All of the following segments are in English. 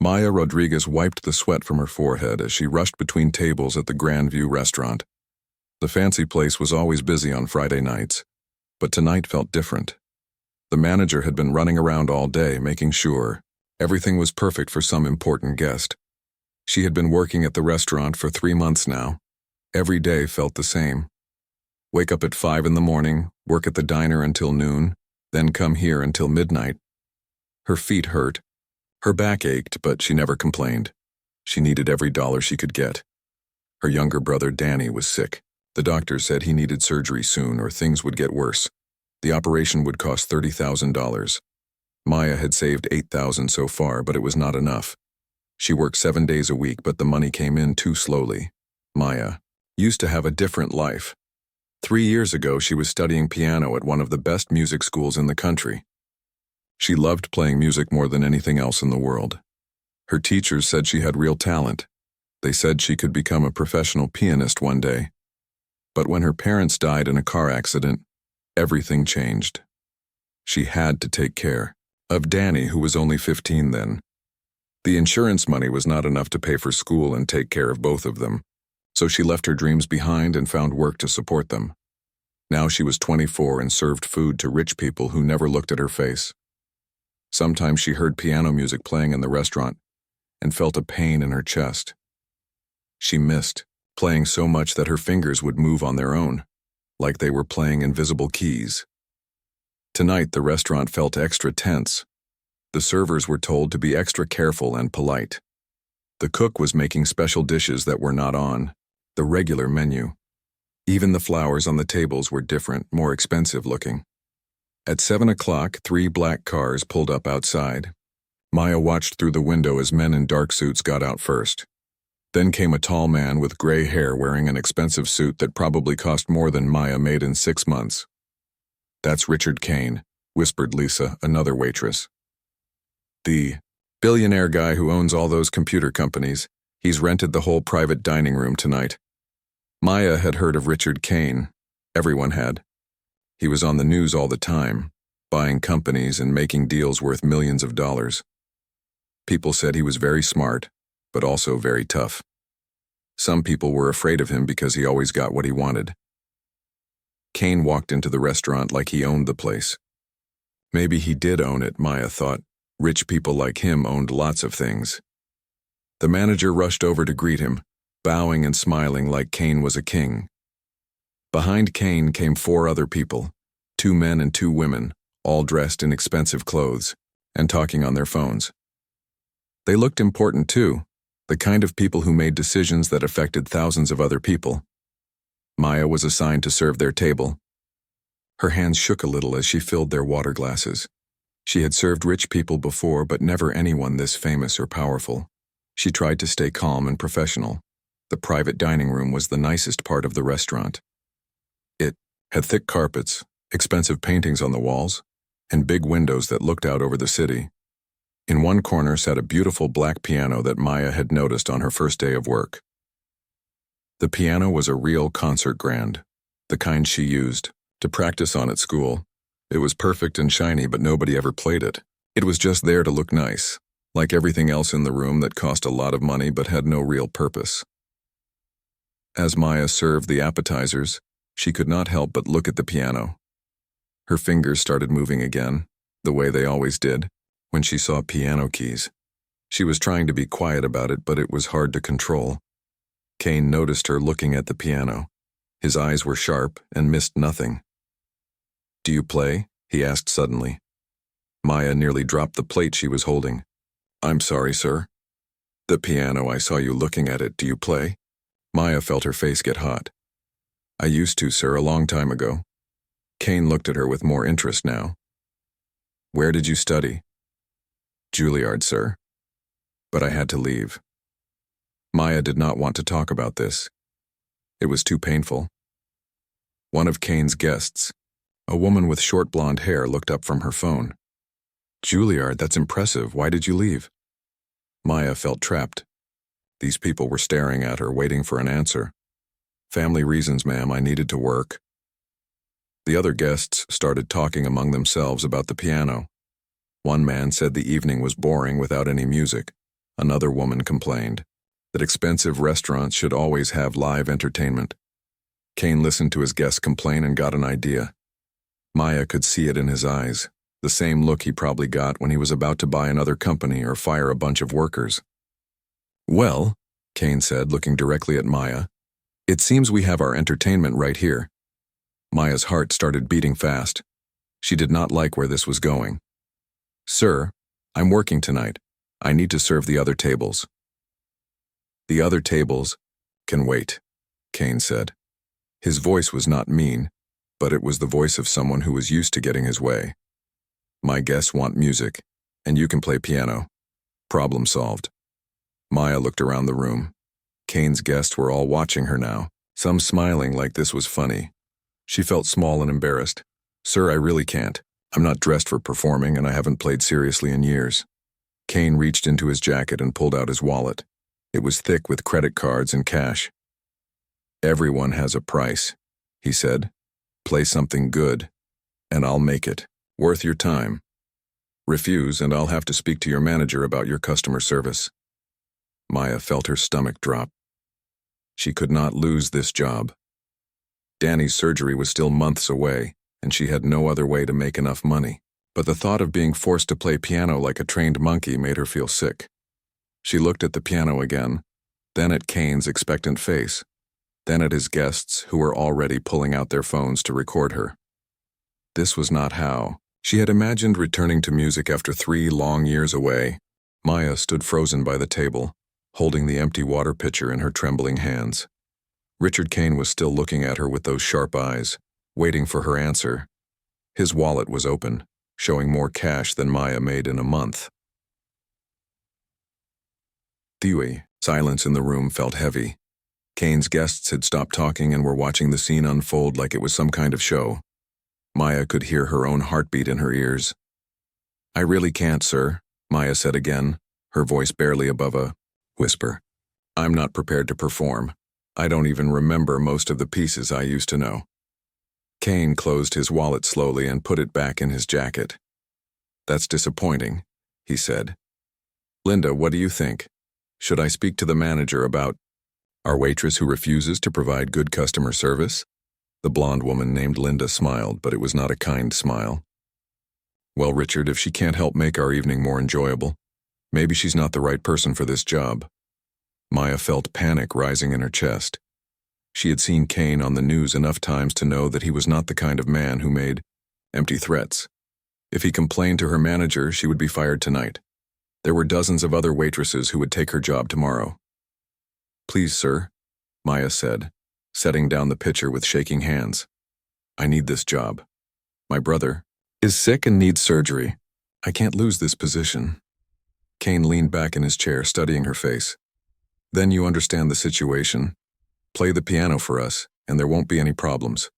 Maya Rodriguez wiped the sweat from her forehead as she rushed between tables at the Grand View restaurant. The fancy place was always busy on Friday nights, but tonight felt different. The manager had been running around all day making sure everything was perfect for some important guest. She had been working at the restaurant for 3 months now. Every day felt the same. Wake up at 5 in the morning, work at the diner until noon, then come here until midnight. Her feet hurt. Her back ached, but she never complained. She needed every dollar she could get. Her younger brother Danny was sick. The doctor said he needed surgery soon or things would get worse. The operation would cost $30,000. Maya had saved $8,000 so far, but it was not enough. She worked 7 days a week, but the money came in too slowly. Maya used to have a different life. 3 years ago, she was studying piano at one of the best music schools in the country. She loved playing music more than anything else in the world. Her teachers said she had real talent. They said she could become a professional pianist one day. But when her parents died in a car accident, everything changed. She had to take care of Danny, who was only 15 then. The insurance money was not enough to pay for school and take care of both of them, so she left her dreams behind and found work to support them. Now she was 24 and served food to rich people who never looked at her face. Sometimes she heard piano music playing in the restaurant and felt a pain in her chest. She missed playing so much that her fingers would move on their own, like they were playing invisible keys. Tonight, the restaurant felt extra tense. The servers were told to be extra careful and polite. The cook was making special dishes that were not on the regular menu. Even the flowers on the tables were different, more expensive looking. At 7 o'clock, 3 black cars pulled up outside. Maya watched through the window as men in dark suits got out first. Then came a tall man with gray hair wearing an expensive suit that probably cost more than Maya made in 6 months. "That's Richard Kane," whispered Lisa, another waitress. "The billionaire guy who owns all those computer companies. He's rented the whole private dining room tonight." Maya had heard of Richard Kane. Everyone had. He was on the news all the time, buying companies and making deals worth millions of dollars. People said he was very smart, but also very tough. Some people were afraid of him because he always got what he wanted. Kane walked into the restaurant like he owned the place. Maybe he did own it, Maya thought. Rich people like him owned lots of things. The manager rushed over to greet him, bowing and smiling like Kane was a king. Behind Kane came 4 other people, 2 men and 2 women, all dressed in expensive clothes, and talking on their phones. They looked important too, the kind of people who made decisions that affected thousands of other people. Maya was assigned to serve their table. Her hands shook a little as she filled their water glasses. She had served rich people before, but never anyone this famous or powerful. She tried to stay calm and professional. The private dining room was the nicest part of the restaurant. It had thick carpets, expensive paintings on the walls, and big windows that looked out over the city. In one corner sat a beautiful black piano that Maya had noticed on her first day of work. The piano was a real concert grand, the kind she used to practice on at school. It was perfect and shiny, but nobody ever played it. It was just there to look nice, like everything else in the room that cost a lot of money but had no real purpose. As Maya served the appetizers, she could not help but look at the piano. Her fingers started moving again, the way they always did, when she saw piano keys. She was trying to be quiet about it, but it was hard to control. Kane noticed her looking at the piano. His eyes were sharp and missed nothing. "Do you play?" he asked suddenly. Maya nearly dropped the plate she was holding. "I'm sorry, sir." "The piano, I saw you looking at it. Do you play?" Maya felt her face get hot. "I used to, sir, a long time ago." Kane looked at her with more interest now. "Where did you study?" "Juilliard, sir. But I had to leave." Maya did not want to talk about this. It was too painful. One of Kane's guests, a woman with short blonde hair, looked up from her phone. "Juilliard, that's impressive. Why did you leave?" Maya felt trapped. These people were staring at her, waiting for an answer. "Family reasons, ma'am. I needed to work." The other guests started talking among themselves about the piano. One man said the evening was boring without any music. Another woman complained that expensive restaurants should always have live entertainment. Kane listened to his guests complain and got an idea. Maya could see it in his eyes, the same look he probably got when he was about to buy another company or fire a bunch of workers. "Well," Kane said, looking directly at Maya, "it seems we have our entertainment right here." Maya's heart started beating fast. She did not like where this was going. "Sir, I'm working tonight. I need to serve the other tables." "The other tables can wait," Kane said. His voice was not mean, but it was the voice of someone who was used to getting his way. "My guests want music, and you can play piano." Problem solved. Maya looked around the room. Kane's guests were all watching her now, some smiling like this was funny. She felt small and embarrassed. "Sir, I really can't. I'm not dressed for performing, and I haven't played seriously in years." Kane reached into his jacket and pulled out his wallet. It was thick with credit cards and cash. "Everyone has a price," he said. "Play something good, and I'll make it worth your time. Refuse, and I'll have to speak to your manager about your customer service." Maya felt her stomach drop. She could not lose this job. Danny's surgery was still months away, and she had no other way to make enough money. But the thought of being forced to play piano like a trained monkey made her feel sick. She looked at the piano again, then at Kane's expectant face, then at his guests who were already pulling out their phones to record her. This was not how she had imagined returning to music after 3 long years away. Maya stood frozen by the table, holding the empty water pitcher in her trembling hands. Richard Kane was still looking at her with those sharp eyes, waiting for her answer. His wallet was open, showing more cash than Maya made in a month. Thiwi. Silence in the room felt heavy. Kane's guests had stopped talking and were watching the scene unfold like it was some kind of show. Maya could hear her own heartbeat in her ears. "I really can't, sir," Maya said again, her voice barely above a whisper. "I'm not prepared to perform. I don't even remember most of the pieces I used to know." Kane closed his wallet slowly and put it back in his jacket. "That's disappointing," he said. "Linda, what do you think? Should I speak to the manager about our waitress who refuses to provide good customer service?" The blonde woman named Linda smiled, but it was not a kind smile. "Well, Richard, if she can't help make our evening more enjoyable, maybe she's not the right person for this job." Maya felt panic rising in her chest. She had seen Kane on the news enough times to know that he was not the kind of man who made empty threats. If he complained to her manager, she would be fired tonight. There were dozens of other waitresses who would take her job tomorrow. "Please, sir," Maya said, setting down the pitcher with shaking hands. "I need this job. My brother is sick and needs surgery. I can't lose this position." Kane leaned back in his chair, studying her face. "Then you understand the situation. Play the piano for us, and there won't be any problems.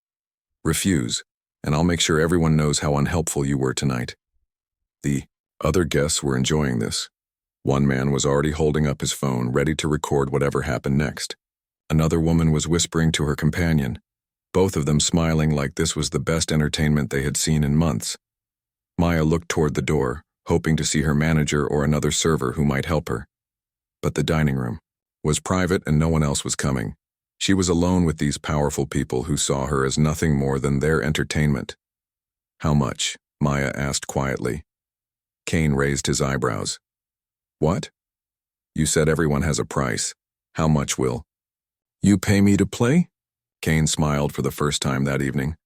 Refuse, and I'll make sure everyone knows how unhelpful you were tonight." The other guests were enjoying this. One man was already holding up his phone, ready to record whatever happened next. Another woman was whispering to her companion, both of them smiling like this was the best entertainment they had seen in months. Maya looked toward the door, hoping to see her manager or another server who might help her. But the dining room was private and no one else was coming. She was alone with these powerful people who saw her as nothing more than their entertainment. "How much?" Maya asked quietly. Kane raised his eyebrows. "What? You said everyone has a price. How much will you pay me to play?" Kane smiled for the first time that evening.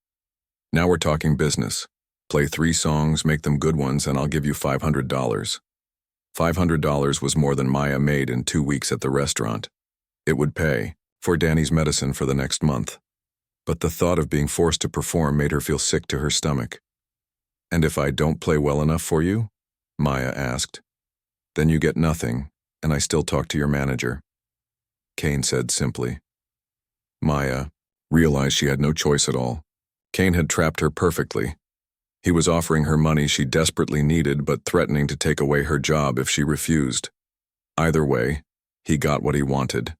"Now we're talking business. Play 3 songs, make them good ones, and I'll give you $500. $500 was more than Maya made in 2 weeks at the restaurant. It would pay for Danny's medicine for the next month. But the thought of being forced to perform made her feel sick to her stomach. "And if I don't play well enough for you?" Maya asked. "Then you get nothing, and I still talk to your manager," Kane said simply. Maya realized she had no choice at all. Kane had trapped her perfectly. He was offering her money she desperately needed, but threatening to take away her job if she refused. Either way, he got what he wanted.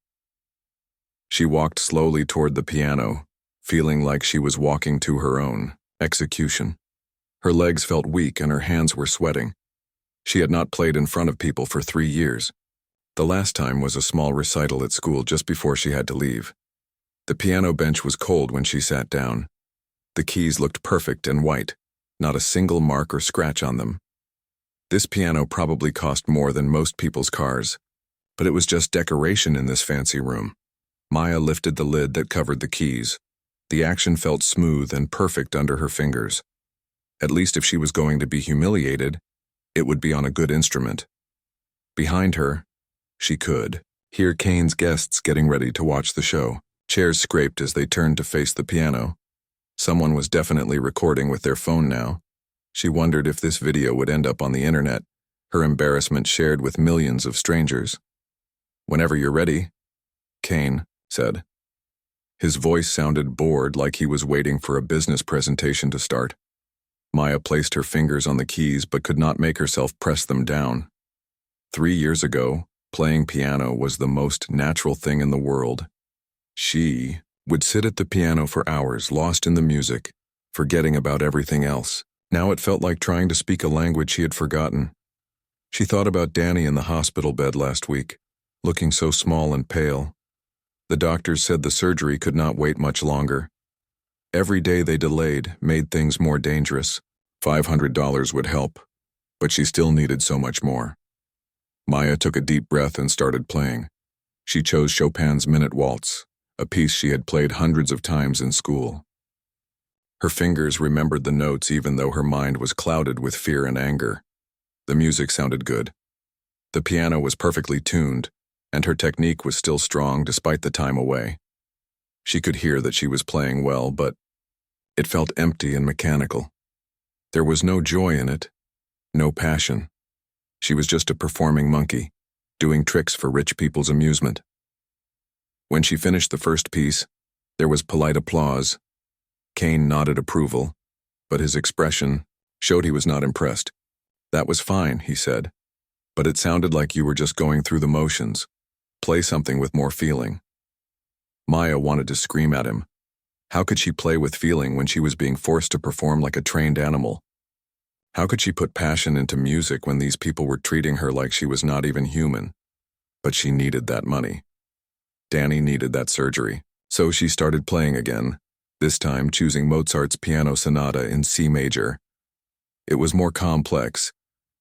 She walked slowly toward the piano, feeling like she was walking to her own execution. Her legs felt weak and her hands were sweating. She had not played in front of people for 3 years. The last time was a small recital at school just before she had to leave. The piano bench was cold when she sat down. The keys looked perfect and white, not a single mark or scratch on them. This piano probably cost more than most people's cars, but it was just decoration in this fancy room. Maya lifted the lid that covered the keys. The action felt smooth and perfect under her fingers. At least if she was going to be humiliated, it would be on a good instrument. Behind her, she could hear Kane's guests getting ready to watch the show. Chairs scraped as they turned to face the piano. Someone was definitely recording with their phone now. She wondered if this video would end up on the internet, her embarrassment shared with millions of strangers. "Whenever you're ready," Kane said. His voice sounded bored, like he was waiting for a business presentation to start. Maya placed her fingers on the keys but could not make herself press them down. 3 years ago, playing piano was the most natural thing in the world. She would sit at the piano for hours, lost in the music, forgetting about everything else. Now it felt like trying to speak a language she had forgotten. She thought about Danny in the hospital bed last week, looking so small and pale. The doctors said the surgery could not wait much longer. Every day they delayed made things more dangerous. $500 would help, but she still needed so much more. Maya took a deep breath and started playing. She chose Chopin's Minute Waltz, a piece she had played hundreds of times in school. Her fingers remembered the notes even though her mind was clouded with fear and anger. The music sounded good. The piano was perfectly tuned, and her technique was still strong despite the time away. She could hear that she was playing well, but it felt empty and mechanical. There was no joy in it, no passion. She was just a performing monkey, doing tricks for rich people's amusement. When she finished the first piece, there was polite applause. Kane nodded approval, but his expression showed he was not impressed. "That was fine," he said, "but it sounded like you were just going through the motions. Play something with more feeling." Maya wanted to scream at him. How could she play with feeling when she was being forced to perform like a trained animal? How could she put passion into music when these people were treating her like she was not even human? But she needed that money. Danny needed that surgery. So she started playing again, this time choosing Mozart's Piano Sonata in C major. It was more complex,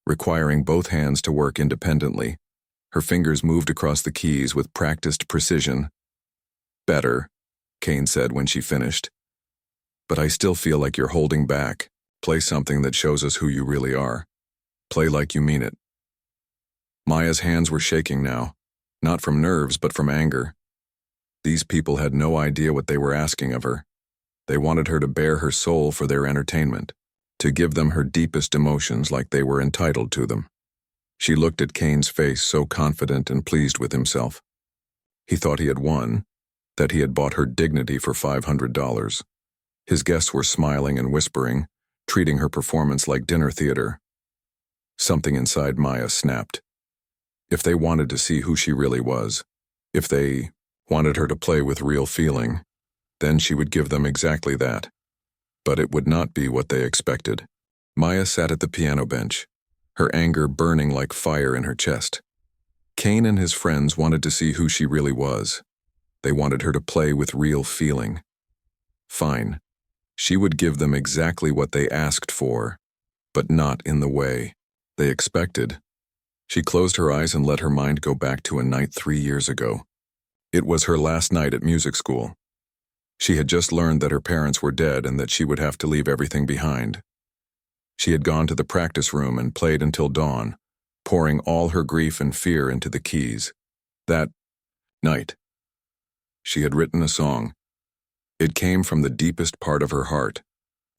requiring both hands to work independently. Her fingers moved across the keys with practiced precision. "Better," Kane said when she finished. "But I still feel like you're holding back. Play something that shows us who you really are. Play like you mean it." Maya's hands were shaking now, not from nerves but from anger. These people had no idea what they were asking of her. They wanted her to bare her soul for their entertainment, to give them her deepest emotions like they were entitled to them. She looked at Kane's face, so confident and pleased with himself. He thought he had won, that he had bought her dignity for $500. His guests were smiling and whispering, treating her performance like dinner theater. Something inside Maya snapped. If they wanted to see who she really was, if they wanted her to play with real feeling, then she would give them exactly that. But it would not be what they expected. Maya sat at the piano bench, her anger burning like fire in her chest. Kane and his friends wanted to see who she really was. They wanted her to play with real feeling. Fine. She would give them exactly what they asked for, but not in the way they expected. She closed her eyes and let her mind go back to a night 3 years ago. It was her last night at music school. She had just learned that her parents were dead and that she would have to leave everything behind. She had gone to the practice room and played until dawn, pouring all her grief and fear into the keys. That night, she had written a song. It came from the deepest part of her heart,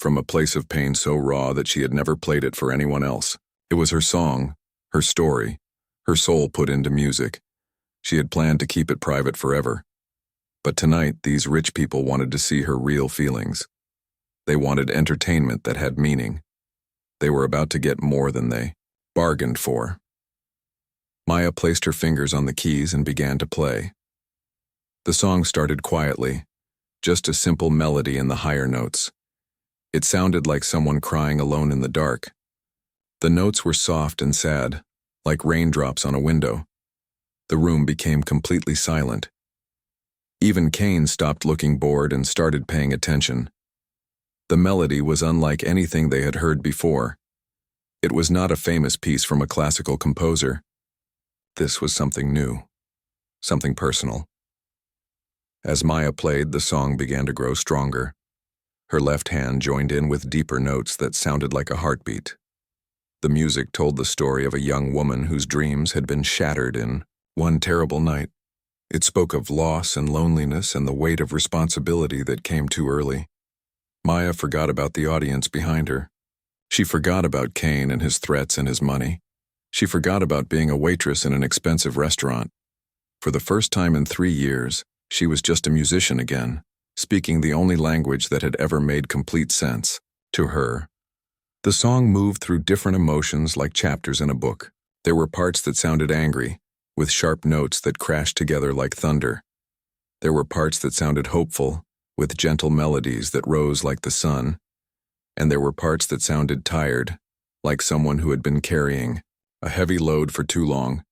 from a place of pain so raw that she had never played it for anyone else. It was her song, her story, her soul put into music. She had planned to keep it private forever. But tonight, these rich people wanted to see her real feelings. They wanted entertainment that had meaning. They were about to get more than they bargained for. Maya placed her fingers on the keys and began to play. The song started quietly, just a simple melody in the higher notes. It sounded like someone crying alone in the dark. The notes were soft and sad, like raindrops on a window. The room became completely silent. Even Kane stopped looking bored and started paying attention. The melody was unlike anything they had heard before. It was not a famous piece from a classical composer. This was something new, something personal. As Maya played, the song began to grow stronger. Her left hand joined in with deeper notes that sounded like a heartbeat. The music told the story of a young woman whose dreams had been shattered in one terrible night. It spoke of loss and loneliness and the weight of responsibility that came too early. Maya forgot about the audience behind her. She forgot about Kane and his threats and his money. She forgot about being a waitress in an expensive restaurant. For the first time in 3 years, she was just a musician again, speaking the only language that had ever made complete sense to her. The song moved through different emotions like chapters in a book. There were parts that sounded angry, with sharp notes that crashed together like thunder. There were parts that sounded hopeful, with gentle melodies that rose like the sun. And there were parts that sounded tired, like someone who had been carrying a heavy load for too long.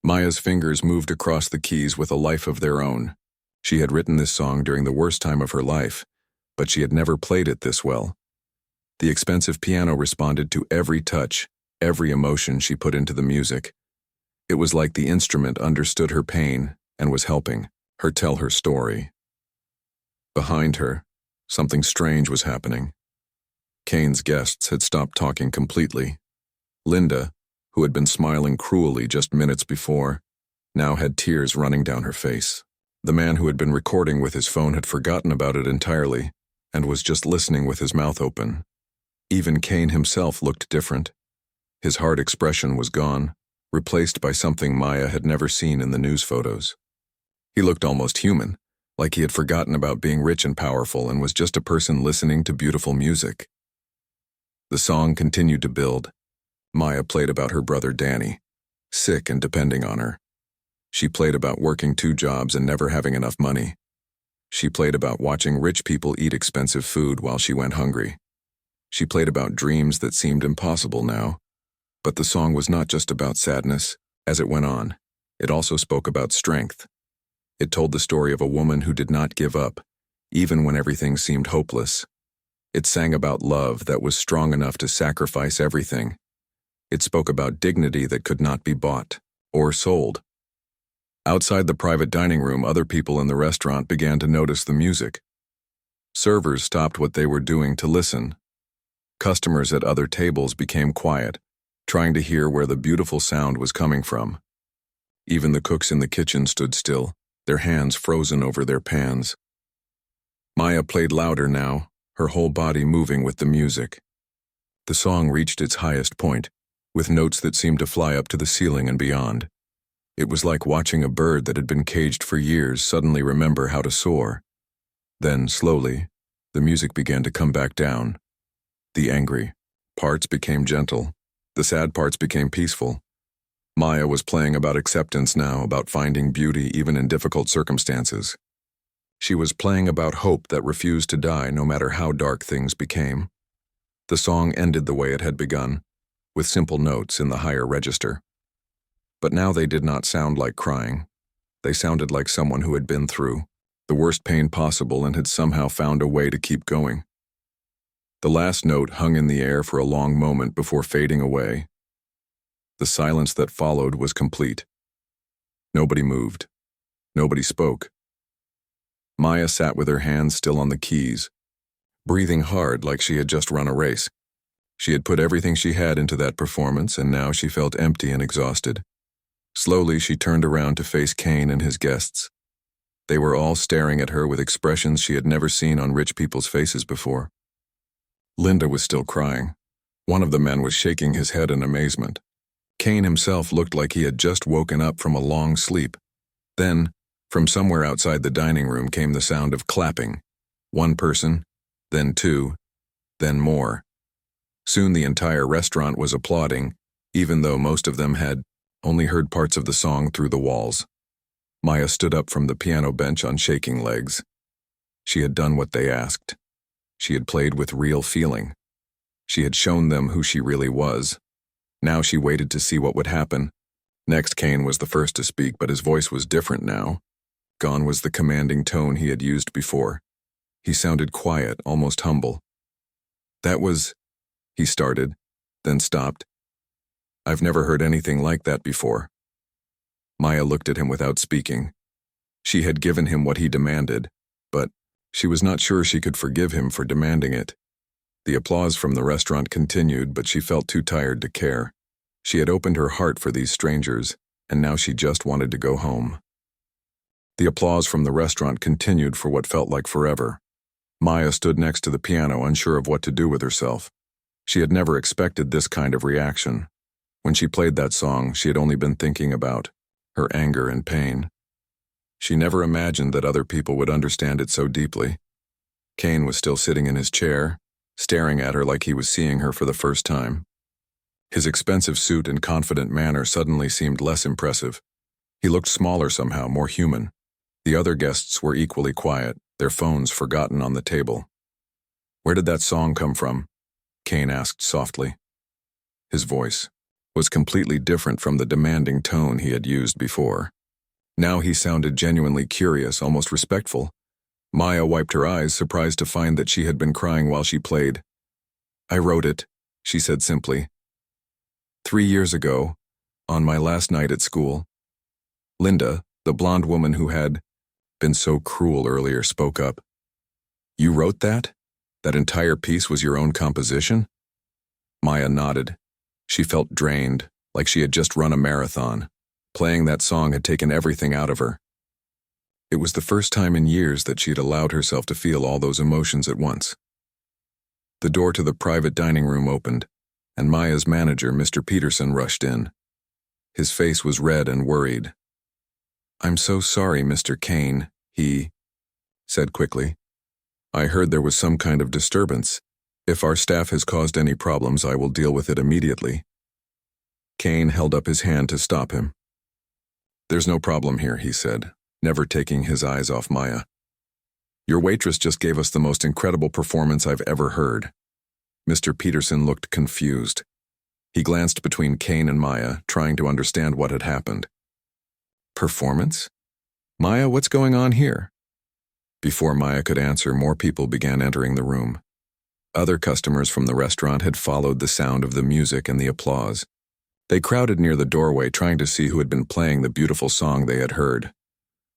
Maya's fingers moved across the keys with a life of their own. She had written this song during the worst time of her life, but she had never played it this well. The expensive piano responded to every touch, every emotion she put into the music. It was like the instrument understood her pain and was helping her tell her story. Behind her, something strange was happening. Kane's guests had stopped talking completely. Linda, who had been smiling cruelly just minutes before, now had tears running down her face. The man who had been recording with his phone had forgotten about it entirely and was just listening with his mouth open. Even Kane himself looked different. His hard expression was gone, replaced by something Maya had never seen in the news photos. He looked almost human, like he had forgotten about being rich and powerful and was just a person listening to beautiful music. The song continued to build. Maya played about her brother Danny, sick and depending on her. She played about working 2 jobs and never having enough money. She played about watching rich people eat expensive food while she went hungry. She played about dreams that seemed impossible now. But the song was not just about sadness. As it went on, it also spoke about strength. It told the story of a woman who did not give up, even when everything seemed hopeless. It sang about love that was strong enough to sacrifice everything. It spoke about dignity that could not be bought or sold. Outside the private dining room, other people in the restaurant began to notice the music. Servers stopped what they were doing to listen. Customers at other tables became quiet, trying to hear where the beautiful sound was coming from. Even the cooks in the kitchen stood still, their hands frozen over their pans. Maya played louder now, her whole body moving with the music. The song reached its highest point, with notes that seemed to fly up to the ceiling and beyond. It was like watching a bird that had been caged for years suddenly remember how to soar. Then, slowly, the music began to come back down. The angry parts became gentle. The sad parts became peaceful. Maya was playing about acceptance now, about finding beauty even in difficult circumstances. She was playing about hope that refused to die no matter how dark things became. The song ended the way it had begun, with simple notes in the higher register. But now they did not sound like crying. They sounded like someone who had been through the worst pain possible and had somehow found a way to keep going. The last note hung in the air for a long moment before fading away. The silence that followed was complete. Nobody moved. Nobody spoke. Maya sat with her hands still on the keys, breathing hard like she had just run a race. She had put everything she had into that performance, and now she felt empty and exhausted. Slowly, she turned around to face Kane and his guests. They were all staring at her with expressions she had never seen on rich people's faces before. Linda was still crying. One of the men was shaking his head in amazement. Kane himself looked like he had just woken up from a long sleep. Then, from somewhere outside the dining room came the sound of clapping. 1 person, then 2, then more. Soon the entire restaurant was applauding, even though most of them had only heard parts of the song through the walls. Maya stood up from the piano bench on shaking legs. She had done what they asked. She had played with real feeling. She had shown them who she really was. Now she waited to see what would happen. Next, Kane was the first to speak, but his voice was different now. Gone was the commanding tone he had used before. He sounded quiet, almost humble. "That was," he started, then stopped. "I've never heard anything like that before." Maya looked at him without speaking. She had given him what he demanded, but she was not sure she could forgive him for demanding it. The applause from the restaurant continued, but she felt too tired to care. She had opened her heart for these strangers, and now she just wanted to go home. The applause from the restaurant continued for what felt like forever. Maya stood next to the piano, unsure of what to do with herself. She had never expected this kind of reaction. When she played that song, she had only been thinking about her anger and pain. She never imagined that other people would understand it so deeply. Kane was still sitting in his chair, staring at her like he was seeing her for the first time. His expensive suit and confident manner suddenly seemed less impressive. He looked smaller somehow, more human. The other guests were equally quiet, their phones forgotten on the table. "Where did that song come from?" Kane asked softly. His voice was completely different from the demanding tone he had used before. Now he sounded genuinely curious, almost respectful. Maya wiped her eyes, surprised to find that she had been crying while she played. "I wrote it," she said simply. "3 years ago, on my last night at school." Linda, the blonde woman who had been so cruel earlier, spoke up. "You wrote that? That entire piece was your own composition?" Maya nodded. She felt drained, like she had just run a marathon. Playing that song had taken everything out of her. It was the first time in years that she had allowed herself to feel all those emotions at once. The door to the private dining room opened, and Maya's manager, Mr. Peterson, rushed in. His face was red and worried. "I'm so sorry, Mr. Kane," he said quickly. "I heard there was some kind of disturbance. If our staff has caused any problems, I will deal with it immediately." Kane held up his hand to stop him. "There's no problem here," he said, never taking his eyes off Maya. "Your waitress just gave us the most incredible performance I've ever heard." Mr. Peterson looked confused. He glanced between Kane and Maya, trying to understand what had happened. "Performance? Maya, what's going on here?" Before Maya could answer, more people began entering the room. Other customers from the restaurant had followed the sound of the music and the applause. They crowded near the doorway, trying to see who had been playing the beautiful song they had heard.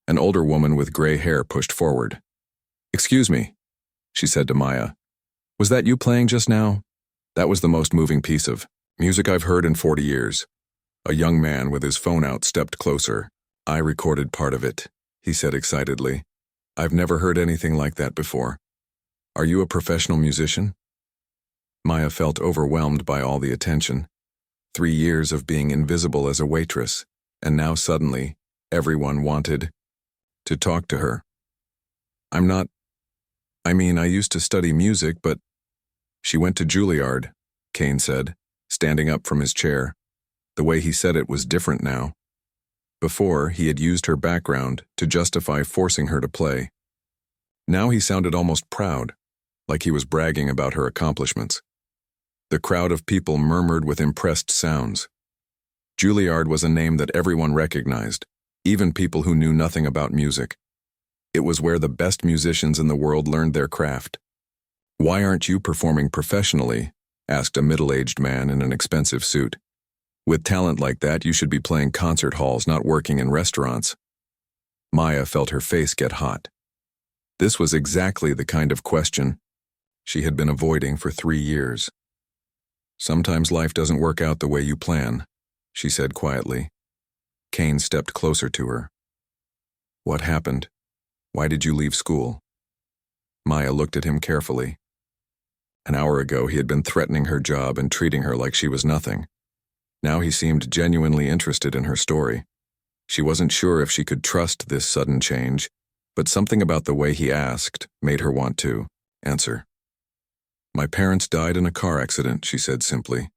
An older woman with gray hair pushed forward. "Excuse me," she said to Maya. "Was that you playing just now? That was the most moving piece of music I've heard in 40 years. A young man with his phone out stepped closer. "I recorded part of it," he said excitedly. "I've never heard anything like that before. Are you a professional musician?" Maya felt overwhelmed by all the attention. 3 years of being invisible as a waitress, and now suddenly, everyone wanted to talk to her. "I'm not, I used to study music, but..." "She went to Juilliard," Kane said, standing up from his chair. The way he said it was different now. Before, he had used her background to justify forcing her to play. Now he sounded almost proud, like he was bragging about her accomplishments. The crowd of people murmured with impressed sounds. Juilliard was a name that everyone recognized, even people who knew nothing about music. It was where the best musicians in the world learned their craft. "Why aren't you performing professionally?" asked a middle-aged man in an expensive suit. "With talent like that, you should be playing concert halls, not working in restaurants." Maya felt her face get hot. This was exactly the kind of question she had been avoiding for 3 years. "Sometimes life doesn't work out the way you plan," she said quietly. Kane stepped closer to her. "What happened? Why did you leave school?" Maya looked at him carefully. An hour ago, he had been threatening her job and treating her like she was nothing. Now he seemed genuinely interested in her story. She wasn't sure if she could trust this sudden change, but something about the way he asked made her want to answer. "My parents died in a car accident," she said simply.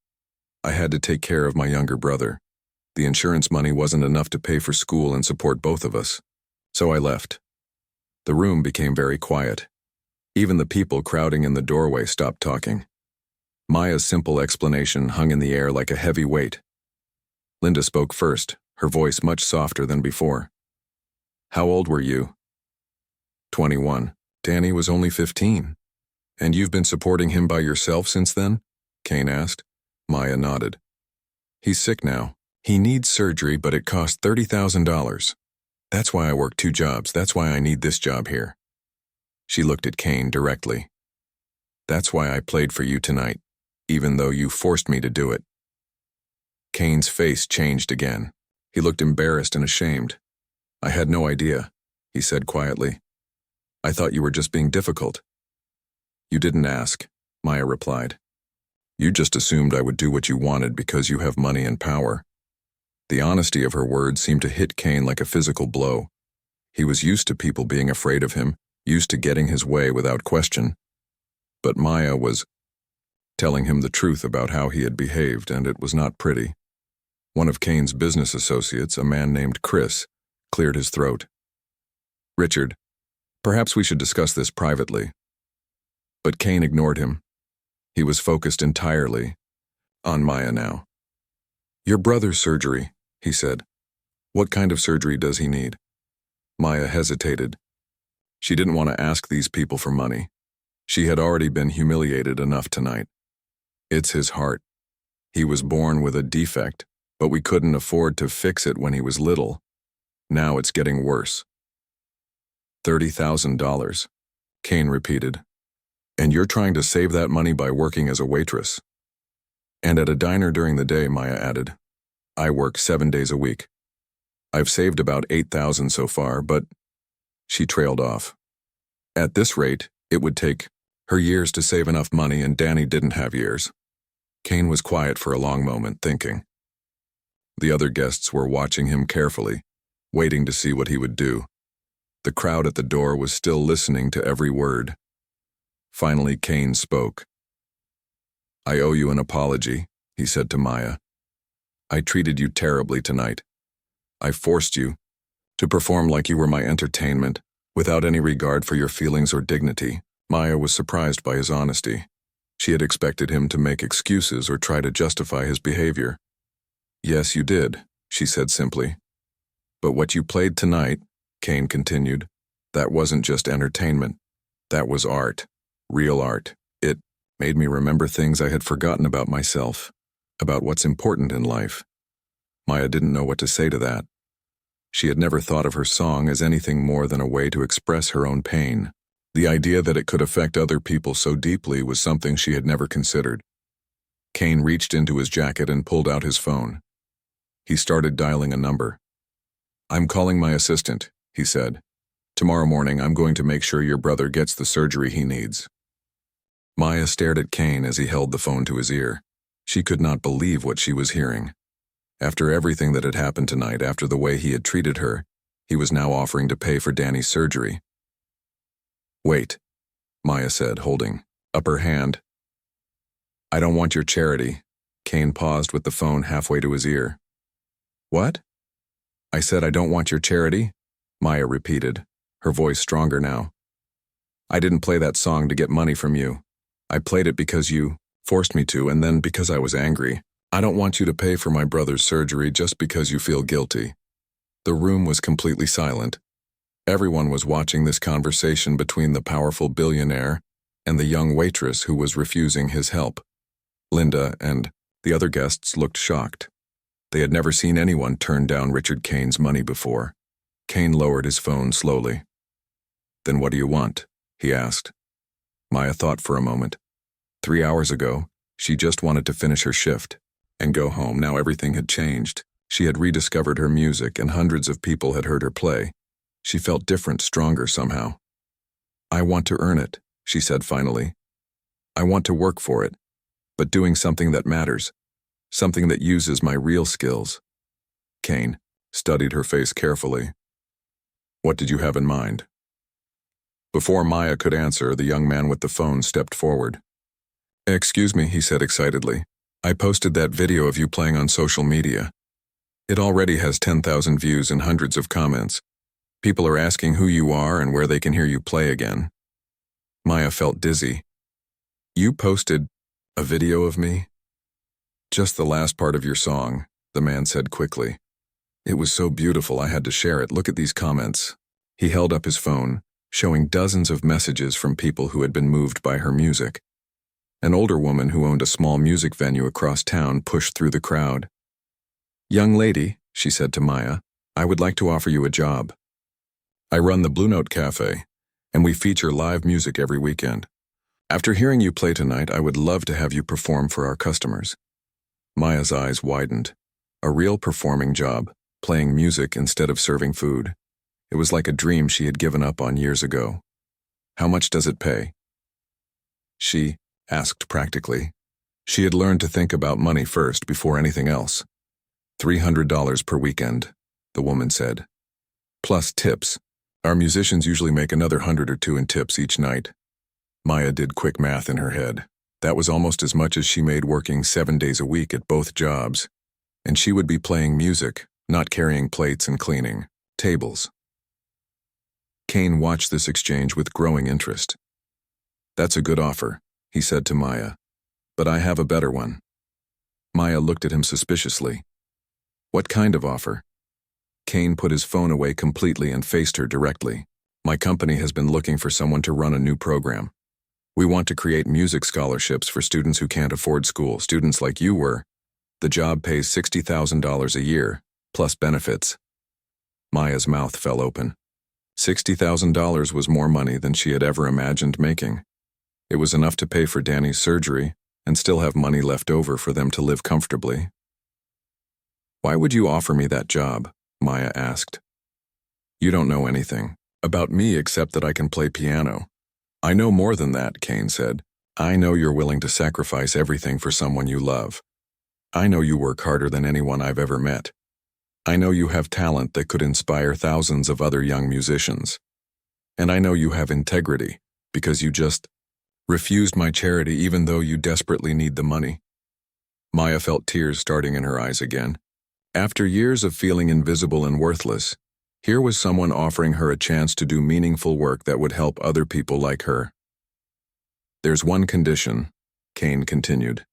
"I had to take care of my younger brother. The insurance money wasn't enough to pay for school and support both of us. So I left." The room became very quiet. Even the people crowding in the doorway stopped talking. Maya's simple explanation hung in the air like a heavy weight. Linda spoke first, her voice much softer than before. How old were you? 21. Danny was only 15. And you've been supporting him by yourself since then? Kane asked. Maya nodded. He's sick now. He needs surgery, but it costs $30,000. That's why I work 2 jobs. That's why I need this job here. She looked at Kane directly. That's why I played for you tonight, even though you forced me to do it. Kane's face changed again. He looked embarrassed and ashamed. I had no idea, he said quietly. I thought you were just being difficult. You didn't ask, Maya replied. You just assumed I would do what you wanted because you have money and power. The honesty of her words seemed to hit Kane like a physical blow. He was used to people being afraid of him, used to getting his way without question. But Maya was telling him the truth about how he had behaved, and it was not pretty. One of Kane's business associates, a man named Chris, cleared his throat. Richard, perhaps we should discuss this privately. But Kane ignored him. He was focused entirely on Maya now. Your brother's surgery, he said. What kind of surgery does he need? Maya hesitated. She didn't want to ask these people for money. She had already been humiliated enough tonight. It's his heart. He was born with a defect, but we couldn't afford to fix it when he was little. Now it's getting worse. $30,000, Kane repeated. And you're trying to save that money by working as a waitress. And at a diner during the day, Maya added. I work 7 days a week. I've saved about $8,000 so far, but she trailed off. At this rate, it would take her years to save enough money, and Danny didn't have years. Kane was quiet for a long moment, thinking. The other guests were watching him carefully, waiting to see what he would do. The crowd at the door was still listening to every word. Finally, Kane spoke. I owe you an apology, he said to Maya. I treated you terribly tonight. I forced you to perform like you were my entertainment, without any regard for your feelings or dignity. Maya was surprised by his honesty. She had expected him to make excuses or try to justify his behavior. Yes, you did, she said simply. But what you played tonight, Kane continued, that wasn't just entertainment. That was art, real art. It made me remember things I had forgotten about myself, about what's important in life. Maya didn't know what to say to that. She had never thought of her song as anything more than a way to express her own pain. The idea that it could affect other people so deeply was something she had never considered. Kane reached into his jacket and pulled out his phone. He started dialing a number. I'm calling my assistant, he said. Tomorrow morning I'm going to make sure your brother gets the surgery he needs. Maya stared at Kane as he held the phone to his ear. She could not believe what she was hearing. After everything that had happened tonight, after the way he had treated her, he was now offering to pay for Danny's surgery. Wait, Maya said, holding up her hand. I don't want your charity. Kane paused with the phone halfway to his ear. What? I said I don't want your charity, Maya repeated, her voice stronger now. I didn't play that song to get money from you. I played it because you forced me to, and then because I was angry. I don't want you to pay for my brother's surgery just because you feel guilty. The room was completely silent. Everyone was watching this conversation between the powerful billionaire and the young waitress who was refusing his help. Linda and the other guests looked shocked. They had never seen anyone turn down Richard Kane's money before. Kane lowered his phone slowly. Then what do you want? He asked. Maya thought for a moment. 3 hours ago, she just wanted to finish her shift and go home. Now everything had changed. She had rediscovered her music, and hundreds of people had heard her play. She felt different, stronger somehow. I want to earn it, she said finally. I want to work for it, but doing something that matters, something that uses my real skills. Kane studied her face carefully. What did you have in mind? Before Maya could answer, the young man with the phone stepped forward. Excuse me, he said excitedly. I posted that video of you playing on social media. It already has 10,000 views and hundreds of comments. People are asking who you are and where they can hear you play again. Maya felt dizzy. You posted a video of me? Just the last part of your song, the man said quickly. It was so beautiful I had to share it. Look at these comments. He held up his phone, showing dozens of messages from people who had been moved by her music. An older woman who owned a small music venue across town pushed through the crowd. "Young lady," she said to Maya, "I would like to offer you a job. I run the Blue Note Cafe, and we feature live music every weekend. After hearing you play tonight, I would love to have you perform for our customers." Maya's eyes widened. A real performing job, playing music instead of serving food. It was like a dream she had given up on years ago. "How much does it pay?" She asked practically. She had learned to think about money first before anything else. $300 per weekend, the woman said. Plus tips. Our musicians usually make another 100 or 2 in tips each night. Maya did quick math in her head. That was almost as much as she made working 7 days a week at both jobs. And she would be playing music, not carrying plates and cleaning tables. Kane watched this exchange with growing interest. "That's a good offer," he said to Maya. "But I have a better one." Maya looked at him suspiciously. "What kind of offer?" Kane put his phone away completely and faced her directly. "My company has been looking for someone to run a new program. We want to create music scholarships for students who can't afford school, students like you were. The job pays $60,000 a year, plus benefits." Maya's mouth fell open. $60,000 was more money than she had ever imagined making. It was enough to pay for Danny's surgery and still have money left over for them to live comfortably. "Why would you offer me that job?" Maya asked. "You don't know anything about me except that I can play piano." "I know more than that," Kane said. "I know you're willing to sacrifice everything for someone you love. I know you work harder than anyone I've ever met. I know you have talent that could inspire thousands of other young musicians. And I know you have integrity, because you just refused my charity even though you desperately need the money." Maya felt tears starting in her eyes again. After years of feeling invisible and worthless, here was someone offering her a chance to do meaningful work that would help other people like her. "There's one condition," Kane continued.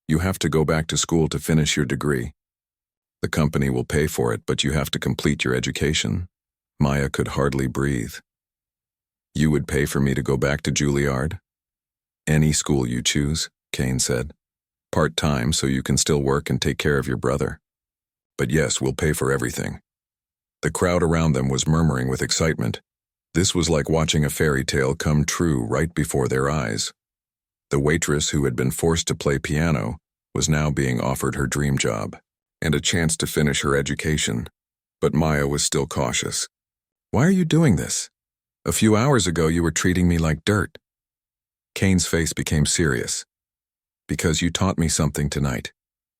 "You have to go back to school to finish your degree. The company will pay for it, but you have to complete your education." Maya could hardly breathe. "You would pay for me to go back to Juilliard?" "Any school you choose," Kane said. "Part-time so you can still work and take care of your brother. But yes, we'll pay for everything." The crowd around them was murmuring with excitement. This was like watching a fairy tale come true right before their eyes. The waitress who had been forced to play piano was now being offered her dream job and a chance to finish her education. But Maya was still cautious. "Why are you doing this? A few hours ago you were treating me like dirt." Kane's face became serious. "Because you taught me something tonight.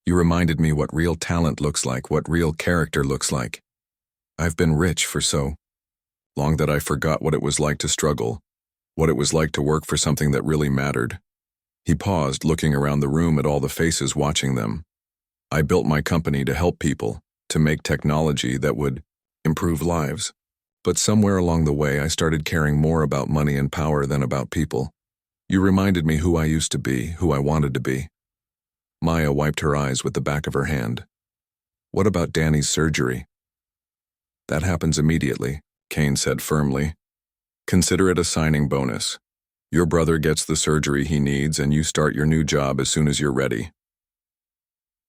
You reminded me what real talent looks like, what real character looks like. I've been rich for so long that I forgot what it was like to struggle, what it was like to work for something that really mattered." He paused, looking around the room at all the faces watching them. "I built my company to help people, to make technology that would improve lives. But somewhere along the way I started caring more about money and power than about people. You reminded me who I used to be, who I wanted to be." Maya wiped her eyes with the back of her hand. "What about Danny's surgery?" "That happens immediately," Kane said firmly. "Consider it a signing bonus. Your brother gets the surgery he needs and you start your new job as soon as you're ready."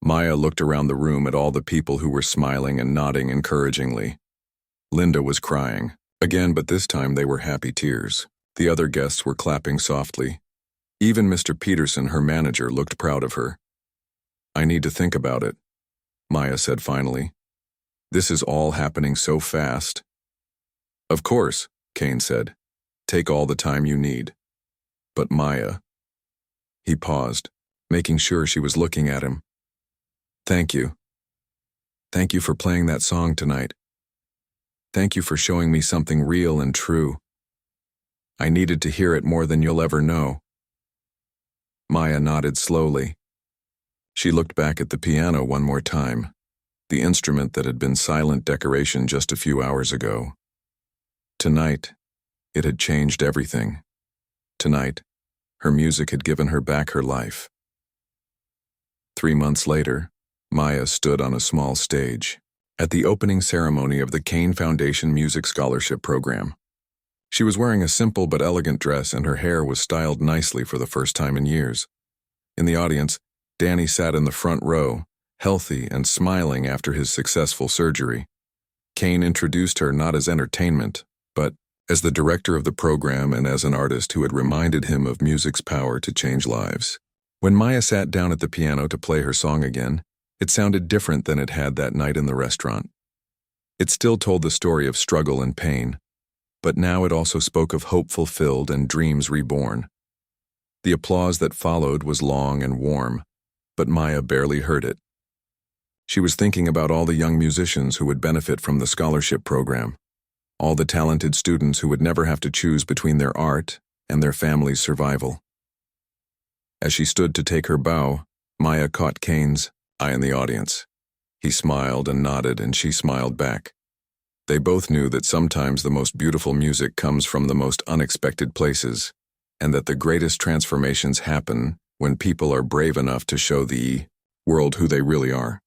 Maya looked around the room at all the people who were smiling and nodding encouragingly. Linda was crying, again, but this time they were happy tears. The other guests were clapping softly. Even Mr. Peterson, her manager, looked proud of her. "I need to think about it," Maya said finally. "This is all happening so fast." "Of course," Kane said. "Take all the time you need." "But Maya..." He paused, making sure she was looking at him. "Thank you. Thank you for playing that song tonight. Thank you for showing me something real and true. I needed to hear it more than you'll ever know." Maya nodded slowly. She looked back at the piano one more time, the instrument that had been silent decoration just a few hours ago. Tonight, it had changed everything. Tonight, her music had given her back her life. 3 months later, Maya stood on a small stage, at the opening ceremony of the Kane Foundation Music Scholarship Program. She was wearing a simple but elegant dress, and her hair was styled nicely for the first time in years. In the audience, Danny sat in the front row, healthy and smiling after his successful surgery. Kane introduced her not as entertainment, but as the director of the program and as an artist who had reminded him of music's power to change lives. When Maya sat down at the piano to play her song again, it sounded different than it had that night in the restaurant. It still told the story of struggle and pain, but now it also spoke of hope fulfilled and dreams reborn. The applause that followed was long and warm, but Maya barely heard it. She was thinking about all the young musicians who would benefit from the scholarship program, all the talented students who would never have to choose between their art and their family's survival. As she stood to take her bow, Maya caught Kane's eye in the audience. He smiled and nodded, and she smiled back. They both knew that sometimes the most beautiful music comes from the most unexpected places, and that the greatest transformations happen when people are brave enough to show the world who they really are.